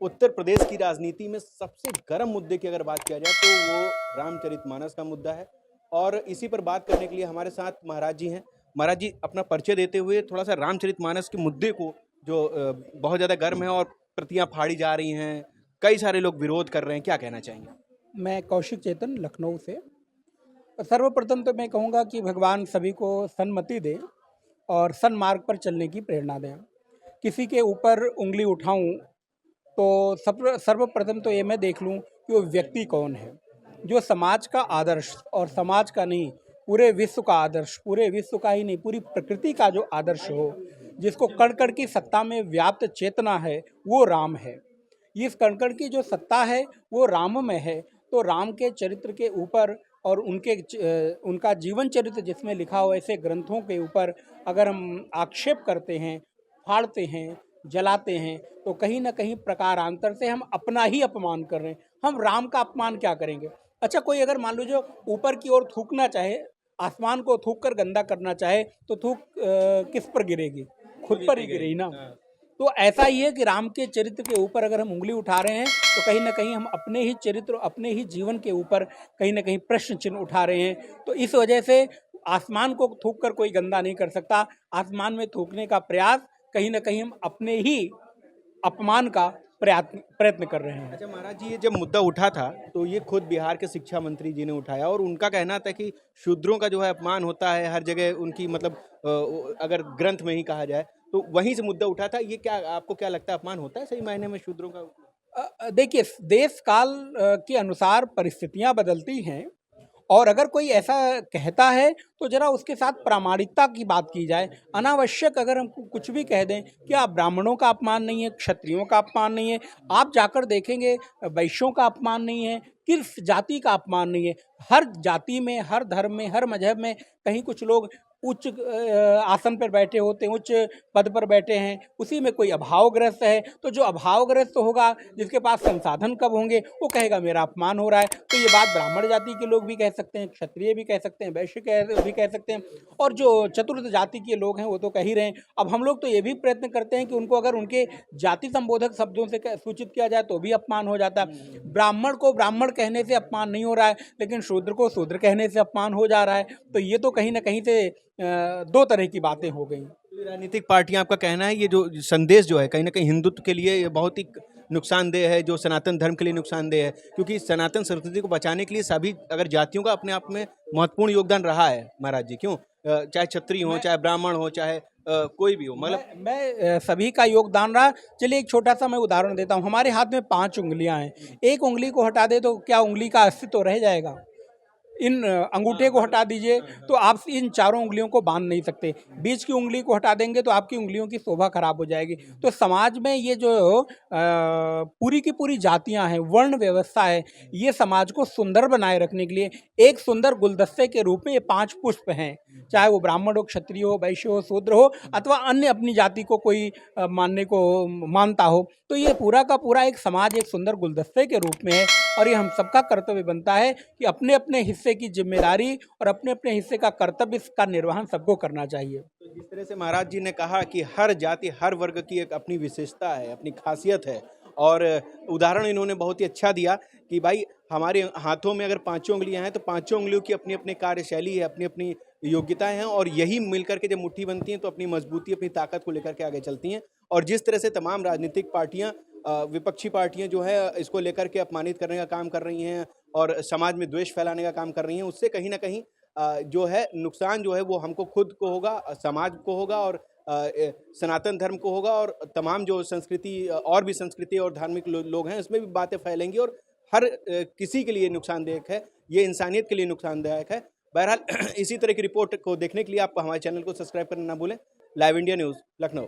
उत्तर प्रदेश की राजनीति में सबसे गर्म मुद्दे की अगर बात किया जाए तो वो रामचरितमानस का मुद्दा है। और इसी पर बात करने के लिए हमारे साथ महाराज जी हैं। महाराज जी, अपना परिचय देते हुए थोड़ा सा रामचरितमानस के मुद्दे को जो बहुत ज़्यादा गर्म है और प्रतियां फाड़ी जा रही हैं, कई सारे लोग विरोध कर रहे हैं, क्या कहना चाहेंगे? मैं कौशिक चेतन लखनऊ से। सर्वप्रथम तो मैं कहूँगा कि भगवान सभी को सन्मति दें और सन्मार्ग पर चलने की प्रेरणा दें। किसी के ऊपर उंगली उठाऊं तो सर्वप्रथम तो ये मैं देख लूं कि वो व्यक्ति कौन है, जो समाज का आदर्श और समाज का नहीं, पूरे विश्व का आदर्श, पूरे विश्व का ही नहीं, पूरी प्रकृति का जो आदर्श हो, जिसको कण कण की सत्ता में व्याप्त चेतना है, वो राम है। इस कण कण की जो सत्ता है वो राम में है। तो राम के चरित्र के ऊपर और उनका जीवन चरित्र जिसमें लिखा हो, ऐसे ग्रंथों के ऊपर अगर हम आक्षेप करते हैं, फाड़ते हैं, जलाते हैं, तो कहीं ना कहीं प्रकारांतर से हम अपना ही अपमान कर रहे हैं। हम राम का अपमान क्या करेंगे? अच्छा, कोई अगर मान लो जो ऊपर की ओर थूकना चाहे, आसमान को थूक कर गंदा करना चाहे, तो थूक किस पर गिरेगी? खुद पर ही गिरेगी ना। तो ऐसा ही है कि राम के चरित्र के ऊपर अगर हम उंगली उठा रहे हैं तो कहीं ना कहीं हम अपने ही चरित्र, अपने ही जीवन के ऊपर कहीं ना कहीं प्रश्न चिन्ह उठा रहे हैं। तो इस वजह से आसमान को थूक कर कोई गंदा नहीं कर सकता। आसमान में थूकने का प्रयास कहीं ना कहीं हम अपने ही अपमान का प्रयत्न कर रहे हैं। अच्छा महाराज जी, ये जब मुद्दा उठा था तो ये खुद बिहार के शिक्षा मंत्री जी ने उठाया और उनका कहना था कि शूद्रों का जो है अपमान होता है हर जगह, उनकी मतलब अगर ग्रंथ में ही कहा जाए तो वहीं से मुद्दा उठा था। ये क्या आपको क्या लगता है, अपमान होता है सही मायने में शूद्रों का? देखिए, देश काल के अनुसार परिस्थितियां बदलती हैं और अगर कोई ऐसा कहता है तो जरा उसके साथ प्रामाणिकता की बात की जाए। अनावश्यक अगर हम कुछ भी कह दें कि आप ब्राह्मणों का अपमान नहीं है, क्षत्रियों का अपमान नहीं है, आप जाकर देखेंगे वैश्यों का अपमान नहीं है, किस जाति का अपमान नहीं है। हर जाति में, हर धर्म में, हर मजहब में कहीं कुछ लोग उच्च आसन पर बैठे होते हैं, उच्च पद पर बैठे हैं, उसी में कोई अभावग्रस्त है। तो जो अभावग्रस्त होगा, जिसके पास संसाधन कब होंगे, वो कहेगा मेरा अपमान हो रहा है। तो ये बात ब्राह्मण जाति के लोग भी कह सकते हैं, क्षत्रिय भी कह सकते हैं, वैश्य भी कह सकते हैं, और जो चतुर्थ जाति के लोग हैं वो तो कह ही रहे हैं। अब हम लोग तो ये भी प्रयत्न करते हैं कि उनको अगर उनके जाति संबोधक शब्दों से सूचित किया जाए तो भी अपमान हो जाता है। ब्राह्मण को ब्राह्मण कहने से अपमान नहीं हो रहा है, लेकिन शूद्र को शूद्र कहने से अपमान हो जा रहा है। तो ये तो कहीं ना कहीं से दो तरह की बातें हो गई। राजनीतिक पार्टियां, आपका कहना है ये जो संदेश जो है कहीं ना कहीं हिंदुत्व के लिए ये बहुत ही नुकसानदेह है, जो सनातन धर्म के लिए नुकसानदेह है, क्योंकि सनातन संस्कृति को बचाने के लिए सभी अगर जातियों का अपने आप में महत्वपूर्ण योगदान रहा है महाराज जी, क्यों चाहे क्षत्रिय हो, चाहे ब्राह्मण हो, चाहे कोई भी हो, मतलब मैं सभी का योगदान रहा। चलिए एक छोटा सा मैं उदाहरण देता हूँ। हमारे हाथ में 5 उंगलियां हैं, एक उंगली को हटा दे तो क्या उंगली का अस्तित्व रह जाएगा? इन अंगूठे को हटा दीजिए तो आप इन चारों उंगलियों को बांध नहीं सकते। बीच की उंगली को हटा देंगे तो आपकी उंगलियों की शोभा खराब हो जाएगी। तो समाज में ये जो पूरी की पूरी जातियां हैं, वर्ण व्यवस्था है, ये समाज को सुंदर बनाए रखने के लिए एक सुंदर गुलदस्ते के रूप में ये 5 पुष्प हैं। चाहे वो ब्राह्मण हो, क्षत्रिय हो, वैश्य हो, शूद्र हो, अथवा अन्य अपनी जाति को कोई मानने को मानता हो, तो ये पूरा का पूरा एक समाज एक सुंदर गुलदस्ते के रूप में है। और ये हम सबका कर्तव्य बनता है कि अपने अपने हिस्से की जिम्मेदारी और अपने अपने हिस्से का कर्तव्य का निर्वहन सबको करना चाहिए। तो जिस तरह से महाराज जी ने कहा कि हर जाति, हर वर्ग की एक अपनी विशेषता है, अपनी खासियत है, और उदाहरण इन्होंने बहुत ही अच्छा दिया कि भाई हमारे हाथों में अगर 5 उंगलियां हैं तो 5 उंगलियों की अपनी अपनी कार्यशैली है, अपनी अपनी योग्यताएं हैं, और यही मिलकर के जब मुट्ठी बनती हैं तो अपनी मजबूती, अपनी ताकत को लेकर के आगे चलती हैं। और जिस तरह से तमाम राजनीतिक पार्टियां, विपक्षी पार्टियां जो है इसको लेकर के अपमानित करने का काम कर रही हैं और समाज में द्वेष फैलाने का काम कर रही हैं, उससे कहीं ना कहीं जो है नुकसान जो है वो हमको खुद को होगा, समाज को होगा, और सनातन धर्म को होगा, और तमाम जो संस्कृति और भी संस्कृति और धार्मिक लोग हैं उसमें भी बातें फैलेंगी, और हर किसी के लिए नुकसानदायक है, ये इंसानियत के लिए नुकसानदायक है। बहरहाल इसी तरह की रिपोर्ट को देखने के लिए आप हमारे चैनल को सब्सक्राइब करना ना भूलें। Live India news, Lucknow.